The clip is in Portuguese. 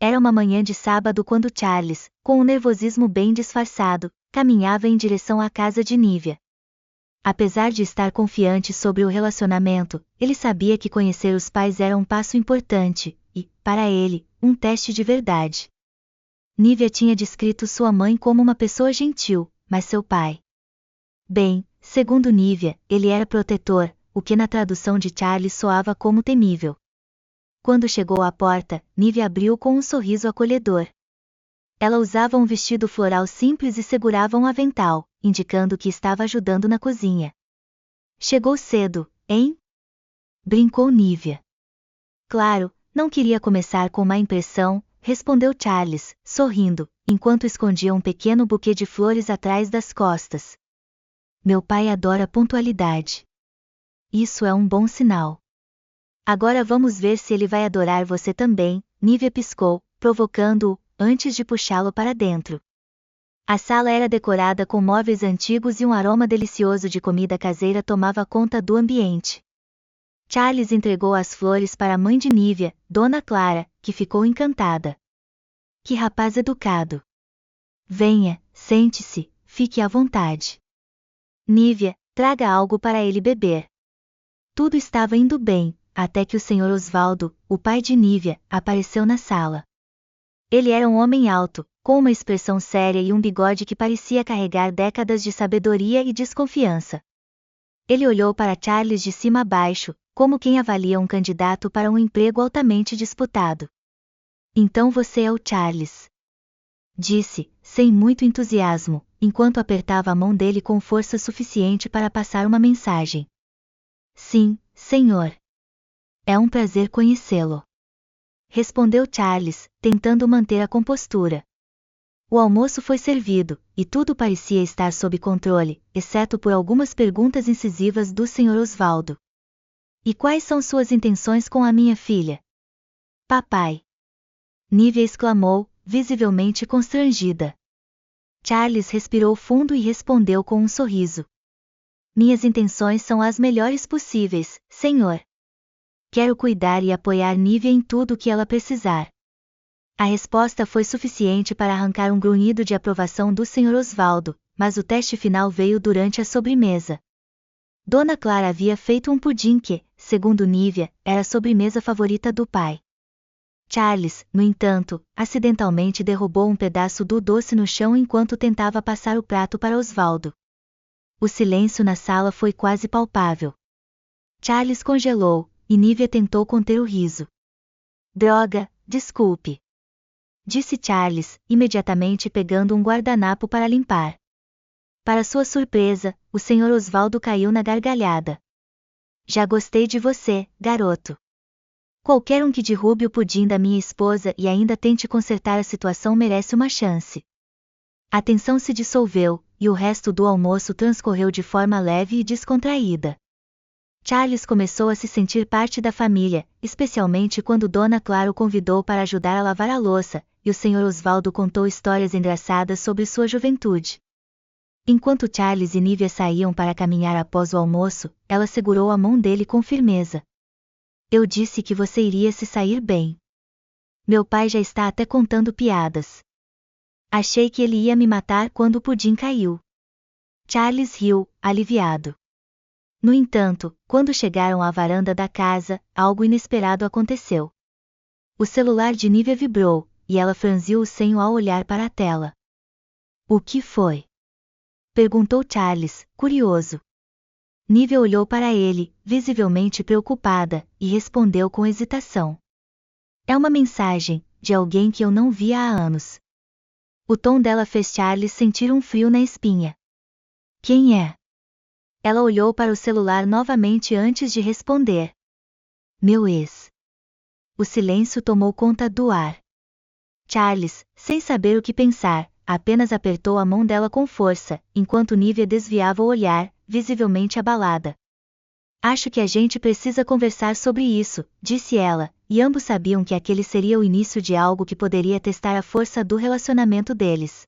Era uma manhã de sábado quando Charles, com um nervosismo bem disfarçado, caminhava em direção à casa de Nívia. Apesar de estar confiante sobre o relacionamento, ele sabia que conhecer os pais era um passo importante, e, para ele, um teste de verdade. Nívia tinha descrito sua mãe como uma pessoa gentil, mas seu pai... Bem, segundo Nívia, ele era protetor, o que na tradução de Charles soava como temível. Quando chegou à porta, Nívia abriu com um sorriso acolhedor. Ela usava um vestido floral simples e segurava um avental, indicando que estava ajudando na cozinha. Chegou cedo, hein? Brincou Nívia. Claro, não queria começar com má impressão, respondeu Charles, sorrindo, enquanto escondia um pequeno buquê de flores atrás das costas. Meu pai adora pontualidade. Isso é um bom sinal. Agora vamos ver se ele vai adorar você também, Nívia piscou, provocando-o, antes de puxá-lo para dentro. A sala era decorada com móveis antigos e um aroma delicioso de comida caseira tomava conta do ambiente. Charles entregou as flores para a mãe de Nívia, Dona Clara, que ficou encantada. Que rapaz educado! Venha, sente-se, fique à vontade. Nívia, traga algo para ele beber. Tudo estava indo bem, até que o Sr. Osvaldo, o pai de Nívia, apareceu na sala. Ele era um homem alto, com uma expressão séria e um bigode que parecia carregar décadas de sabedoria e desconfiança. Ele olhou para Charles de cima a baixo, como quem avalia um candidato para um emprego altamente disputado. Então você é o Charles. Disse, sem muito entusiasmo, enquanto apertava a mão dele com força suficiente para passar uma mensagem. Sim, senhor. É um prazer conhecê-lo. Respondeu Charles, tentando manter a compostura. O almoço foi servido, e tudo parecia estar sob controle, exceto por algumas perguntas incisivas do Sr. Osvaldo. E quais são suas intenções com a minha filha? Papai! Nívia exclamou, visivelmente constrangida. Charles respirou fundo e respondeu com um sorriso. Minhas intenções são as melhores possíveis, senhor. Quero cuidar e apoiar Nívia em tudo o que ela precisar. A resposta foi suficiente para arrancar um grunhido de aprovação do Sr. Osvaldo, mas o teste final veio durante a sobremesa. Dona Clara havia feito um pudim que, segundo Nívia, era a sobremesa favorita do pai. Charles, no entanto, acidentalmente derrubou um pedaço do doce no chão enquanto tentava passar o prato para Osvaldo. O silêncio na sala foi quase palpável. Charles congelou, e Nívia tentou conter o riso. Droga, desculpe. Disse Charles, imediatamente pegando um guardanapo para limpar. Para sua surpresa, o Sr. Osvaldo caiu na gargalhada. Já gostei de você, garoto. Qualquer um que derrube o pudim da minha esposa e ainda tente consertar a situação merece uma chance. A tensão se dissolveu, e o resto do almoço transcorreu de forma leve e descontraída. Charles começou a se sentir parte da família, especialmente quando Dona Clara o convidou para ajudar a lavar a louça, e o Sr. Osvaldo contou histórias engraçadas sobre sua juventude. Enquanto Charles e Nívia saíam para caminhar após o almoço, ela segurou a mão dele com firmeza. Eu disse que você iria se sair bem. Meu pai já está até contando piadas. Achei que ele ia me matar quando o pudim caiu. Charles riu, aliviado. No entanto, quando chegaram à varanda da casa, algo inesperado aconteceu. O celular de Nívia vibrou, e ela franziu o senho ao olhar para a tela. O que foi? Perguntou Charles, curioso. Nívia olhou para ele, visivelmente preocupada, e respondeu com hesitação. É uma mensagem, de alguém que eu não via há anos. O tom dela fez Charles sentir um frio na espinha. Quem é? Ela olhou para o celular novamente antes de responder. Meu ex. O silêncio tomou conta do ar. Charles, sem saber o que pensar, apenas apertou a mão dela com força, enquanto Nívia desviava o olhar, visivelmente abalada. Acho que a gente precisa conversar sobre isso, disse ela, e ambos sabiam que aquele seria o início de algo que poderia testar a força do relacionamento deles.